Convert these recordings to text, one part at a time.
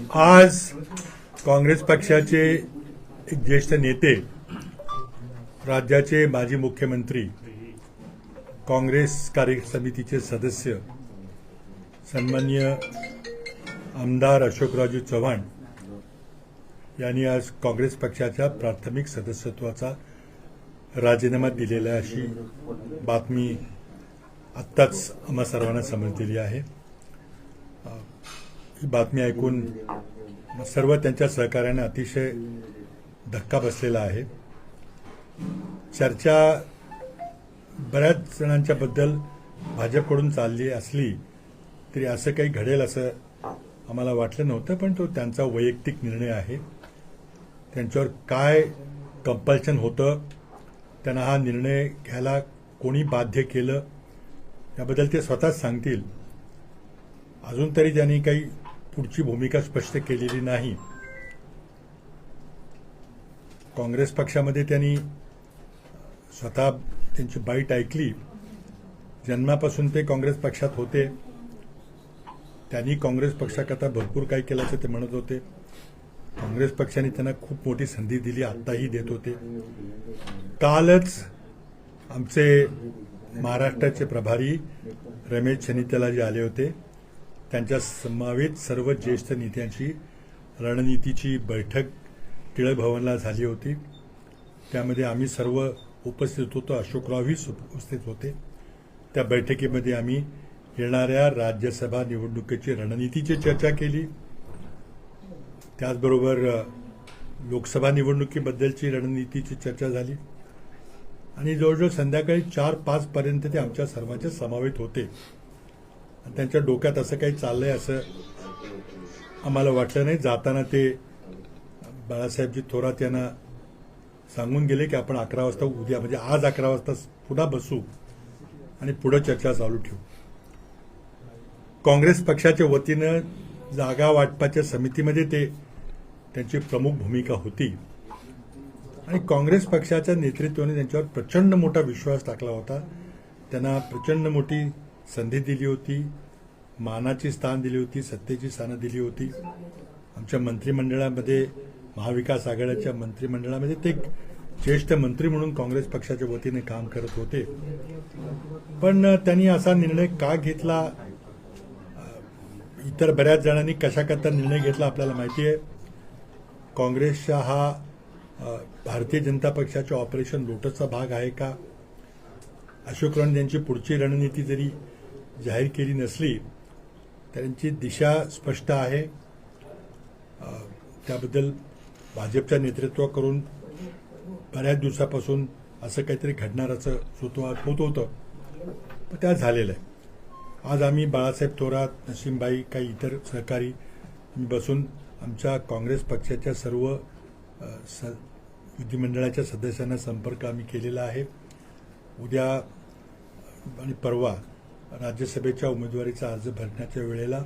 आज काँग्रेस पक्षाचे एक ज्येष्ठ नेते, राज्याचे माजी मुख्यमंत्री, काँग्रेस कार्य समितीचे सदस्य सन्माननीय आमदार अशोकरावजी चव्हाण यांनी आज काँग्रेस पक्षाच्या प्राथमिक सदस्यत्वाचा राजीनामा दिलेला अशी बातमी आत्ताच आम्हा सर्वांना समजलेली आहे। ही बातमी ऐकून सर्व त्यांच्या सहकार्याने अतिशय धक्का बसलेला आहे। चर्चा बऱ्याच जणांच्या बद्दल भाजपकडून चालली असली तरी असं काही घडेल असं आम्हाला वाटलं नव्हतं, पण तो त्यांचा वैयक्तिक निर्णय आहे। त्यांच्यावर काय कंपल्शन होतं, त्यांना हा निर्णय घ्यायला कोणी बाध्य केलं याबद्दल ते स्वतःच सांगतील। अजून तरी त्यांनी काही पुढची भूमिका स्पष्ट केलेली नाही। काँग्रेस पक्षामध्ये त्यांनी स्वतः त्यांची बाईट ऐकली। जन्मापासून ते काँग्रेस पक्षात होते, त्यांनी काँग्रेस पक्षाकरता भरपूर काही केल्याचं ते म्हणत होते। काँग्रेस पक्षाने त्यांना खूप मोठी संधी दिली, आत्ताही देत होते। कालच आमचे महाराष्ट्राचे प्रभारी रमेश चन्नीतलाजी आले होते, त्यांच्या समवेत सर्व ज्येष्ठ नेत्यांची रणनीतीची बैठक टिळक भवनला झाली होती। त्यामध्ये आम्ही सर्व उपस्थित होतो, अशोकरावही उपस्थित होते। त्या बैठकीमध्ये आम्ही येणाऱ्या राज्यसभा निवडणुकीची रणनीतीची चर्चा केली, त्याचबरोबर लोकसभा निवडणुकीबद्दलची रणनीतीची चर्चा झाली आणि जवळजवळ संध्याकाळी 4-5 पर्यंत ते आमच्या सर्वांच्या समवेत होते। त्यांच्या डोक्यात असं काही चाललंय असं आम्हाला वाटलं नाही। जाताना ते बाळासाहेबजी थोरात यांना सांगून गेले की आपण 11 वाजता उद्या, म्हणजे आज 11 वाजता पुन्हा बसू आणि पुढे चर्चा चालू ठेवू। काँग्रेस पक्षाच्या वतीनं जागा वाटपाच्या समितीमध्ये त्यांची प्रमुख भूमिका होती आणि काँग्रेस पक्षाच्या नेतृत्वाने त्यांच्यावर प्रचंड मोठा विश्वास टाकला होता। त्यांना प्रचंड मोठी संधी दिली होती, मानाची स्थान दिली होती, सत्तेची स्थानं दिली होती। आमच्या मंत्रिमंडळामध्ये, महाविकास आघाडीच्या मंत्रिमंडळामध्ये ते ज्येष्ठ मंत्री म्हणून काँग्रेस पक्षाच्या वतीने काम करत होते। पण त्यांनी असा निर्णय का घेतला, इतर बऱ्याच जणांनी कशाकरता निर्णय घेतला आपल्याला माहिती आहे। काँग्रेसचा हा भारतीय जनता पक्षाच्या ऑपरेशन लोटसचा भाग आहे का? अशोकराव यांची पुढची रणनीती जरी जाहीर केली नसली त्यांची दिशा स्पष्ट आहे। त्याबद्दल भाजपच्या नेतृत्वाकडून बऱ्याच दिवसापासून असं काहीतरी घडणाराचं होत होतं, पण त्या झालेलं आहे। आज आम्ही बाळासाहेब थोरात, नसीमबाई, काही इतर सहकारी बसून आमच्या काँग्रेस पक्षाच्या सर्व विधिमंडळाच्या सदस्यांना संपर्क आम्ही केलेला आहे। उद्या आणि परवा राज्यसभेच्या उमेदवारीचा अर्ज भरण्याच्या वेळेला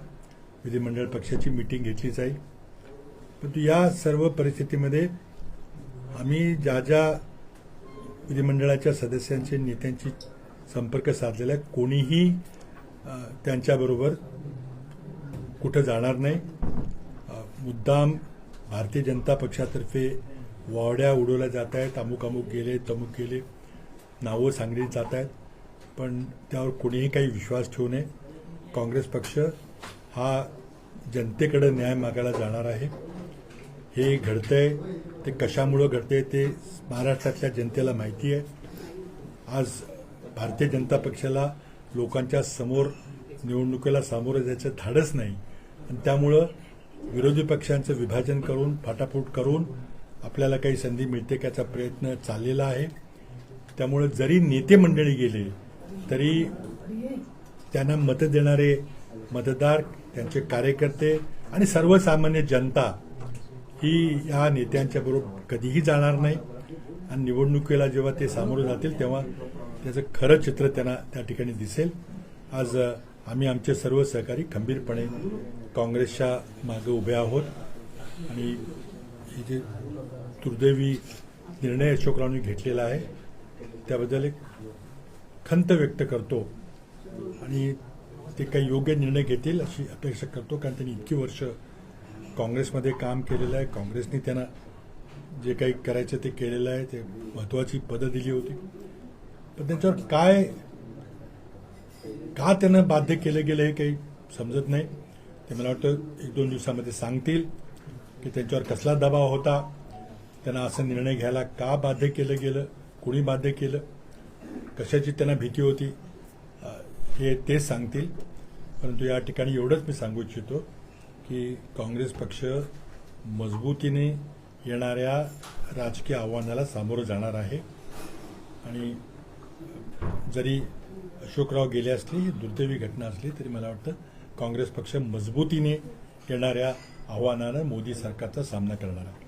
विधिमंडळ पक्षाची मीटिंग घेतली जाईल। परंतु या सर्व परिस्थितीमध्ये आम्ही ज्या ज्या विधिमंडळाच्या सदस्यांचे, नेत्यांची संपर्क साधलेला आहे, कोणीही त्यांच्याबरोबर कुठं जाणार नाही। मुद्दाम भारतीय जनता पक्षातर्फे वावड्या उडवल्या जात आहेत, अमुक अमुक गेले, तमुक गेले, नावं सांगली जात आहेत, पण त्यावर कोणीही काही विश्वास ठेवू नये। काँग्रेस पक्ष हा जनतेकडे न्याय मागायला जाणार आहे। हे घडतंय ते कशामुळं घडतंय ते महाराष्ट्रातल्या जनतेला माहिती आहे। आज भारतीय जनता पक्षाला लोकांच्या समोर निवडणुकीला सामोरं जायचं धाडस नाही आणि त्यामुळं विरोधी पक्षांचं विभाजन करून, फाटाफूट करून आपल्याला काही संधी मिळते याचा प्रयत्न चाललेला आहे। त्यामुळे जरी नेते मंडळी गेले तरी त्यांना मतं देणारे मतदार, त्यांचे कार्यकर्ते आणि सर्वसामान्य जनता ही या नेत्यांच्या बरोबर कधीही जाणार नाही आणि निवडणुकीला जेव्हा ते सामोरे जातील तेव्हा त्याचं खरं चित्र त्यांना त्या ठिकाणी दिसेल। आज आम्ही आमचे सर्व सहकारी खंबीरपणे काँग्रेसच्या मागे उभे आहोत आणि हे जे दुर्दैवी निर्णय अशोकरावांनी घेतलेला आहे त्याबद्दल एक खंत व्यक्त करतो आणि ते काही योग्य निर्णय घेतील अशी अपेक्षा करतो, कारण त्यांनी इतकी वर्ष काँग्रेसमध्ये काम केलेलं आहे. काँग्रेसने त्यांना जे काही करायचं ते केलेलं आहे. ते महत्त्वाची पदं दिली होती. पण त्यांच्यावर का त्यांना बाध्य केलं गेलं हे काही समजत नाही. ते मला वाटतं 1-2 दिवसामध्ये सांगतील की त्यांच्यावर कसला दबाव होता, त्यांना असा निर्णय घ्यायला का बाध्य केलं गेलं, कुणी बाध्य केलं, कशाची त्यांना भीती होती, हे ते सांगतील. परंतु या ठिकाणी एवढंच मी सांगू इच्छितो की काँग्रेस पक्ष मजबूतीने येणाऱ्या राजकीय आव्हानाला सामोरं जाणार आहे. आणि जरी अशोकराव गेले असले, ही दुर्दैवी घटना असली तरी मला वाटतं काँग्रेस पक्ष मजबूतीने येणाऱ्या आव्हानानं मोदी सरकारचा सामना करणार आहे.